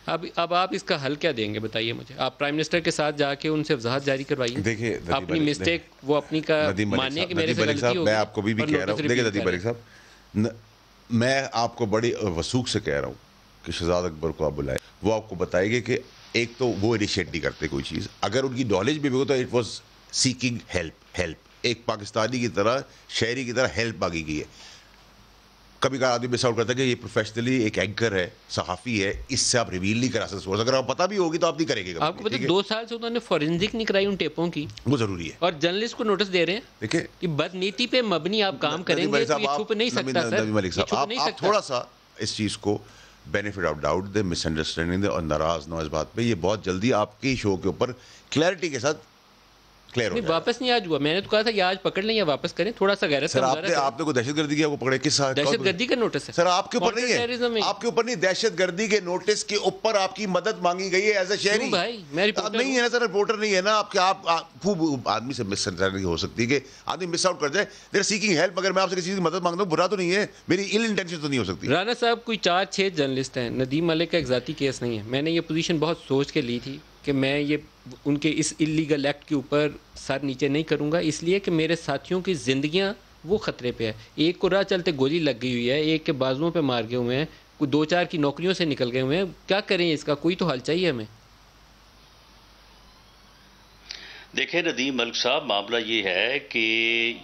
अब आप इसका हल क्या देंगे बताइए मुझे। आप प्राइम मिनिस्टर के साथ जाके उनसे वजाहत जारी करवाइए। देखिए अपनी मिस्टेक वो अपनी का मानिए कि मेरे से गलती हो मैं गई आपको भी और कह रहा नोटिस हूँ, देखिए रिपील नदीम कर मलिक रहे हैं। साहब, मैं आपको बड़ी वसूख से कह रहा हूँ कि शहजाद अकबर को आप बुलाएं, वो आपको बताएंगे कि एक तो वो इनिशिएट नहीं करते कोई चीज़, अगर उनकी नॉलेज भी हो तो इट वाज सीकिंग हेल्प एक पाकिस्तानी की तरह, शहरी की तरह हेल्प मांगी गई है। कभी कभार आदमी मिस आउट करता है कि ये प्रोफेशनली एक एंकर है, सहाफ़ी है, इससे आप रिवील नहीं करा सकते सोर्स, अगर आप पता भी होगी तो आप नहीं करेंगे कभी आपको भी, पता ठीक है? 2 साल से उन्होंने फॉरेंसिक नहीं कराई उन टेपों की, वो ज़रूरी है। और जर्नलिस्ट को नोटिस दे रहे हैं देखिए कि बदनीति पे मबनी आप काम नदीम करेंगे, मलिक तो साहब, ये छुप नहीं सकता सर, नबी मलिक ये साहब, छुप नहीं आप सकता। थोड़ा सा इस चीज़ को बेनिफिट ऑफ डाउट दे, मिसअंडरस्टैंडिंग दे और नाराज़ ना हो इस बात पे। ये बहुत जल्दी आपके शो के ऊपर क्लैरिटी के साथ क्लियर हो नहीं, जाएगा। वापस नहीं आज हुआ। मैंने तो कहा था या आज पकड़ लें या वापस करें, थोड़ा सा गैरत सर का मुजाहरा आपने करें। आपने कोई दहशतगर्दी की आपको पकड़े किस दहशतगर्दी का नोटिस है सर आपके ऊपर नहीं काउंटर टेररिज्म है, में। आपके ऊपर नहीं, दहशतगर्दी के नोटिस के ऊपर आपकी मदद मांगी गई है एज ए शहरी। क्यों भाई, मैं रिपोर्टर नहीं है ना सर, रिपोर्टर नहीं है ना आपके। आप खूब आदमी से मिसअंडरस्टैंडिंग हो सकती है कि आदमी मिस आउट कर जाए, देयर सीकिंग हेल्प। अगर मैं आपसे किसी चीज़ की मदद मांगता हूँ, बुरा तो नहीं है, मेरी इल इंटेंशन तो नहीं हो सकती। राना साहब कोई 4-6 जर्नलिस्ट हैं, नदीम मलिक का एक ज़ाती केस नहीं है। मैंने ये पोजीशन बहुत सोच के ली थी कि मैं ये उनके इस इलीगल एक्ट के ऊपर सर नीचे नहीं करूँगा, इसलिए कि मेरे साथियों की ज़िंदगियाँ वो ख़तरे पे है। एक को राह चलते गोली लग गई हुई है, एक के बाजुओं पे मार गए हुए हैं, कोई 2-4 की नौकरियों से निकल गए हुए हैं। क्या करें, इसका कोई तो हल चाहिए हमें। देखिए नदीम मलिक साहब, मामला ये है कि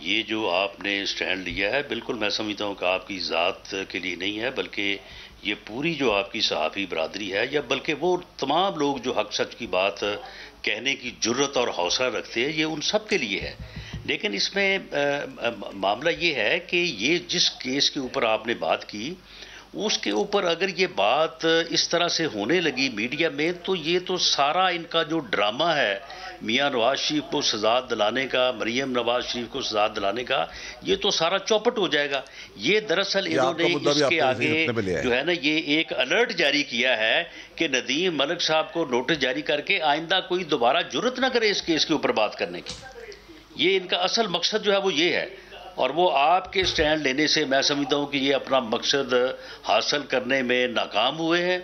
ये जो आपने स्टैंड लिया है, बिल्कुल मैं समझता हूँ कि आपकी ज़ात के लिए नहीं है, बल्कि ये पूरी जो आपकी सहाफ़ी बरादरी है, या बल्कि वो तमाम लोग जो हक सच की बात कहने की जुर्रत और हौसला रखते हैं, ये उन सब के लिए है। लेकिन इसमें मामला ये है कि ये जिस केस के ऊपर आपने बात की, उसके ऊपर अगर ये बात इस तरह से होने लगी मीडिया में, तो ये तो सारा इनका जो ड्रामा है मियां नवाज शरीफ को सजा दिलाने का, मरियम नवाज शरीफ को सजा दिलाने का, ये तो सारा चौपट हो जाएगा। ये दरअसल इन्होंने इसके आगे जो है ना, ये एक अलर्ट जारी किया है कि नदीम मलिक साहब को नोटिस जारी करके आइंदा कोई दोबारा जुर्रत ना करे इस केस के ऊपर बात करने की। ये इनका असल मकसद जो है वो ये है, और वो आपके स्टैंड लेने से मैं समझता हूँ कि ये अपना मकसद हासिल करने में नाकाम हुए हैं।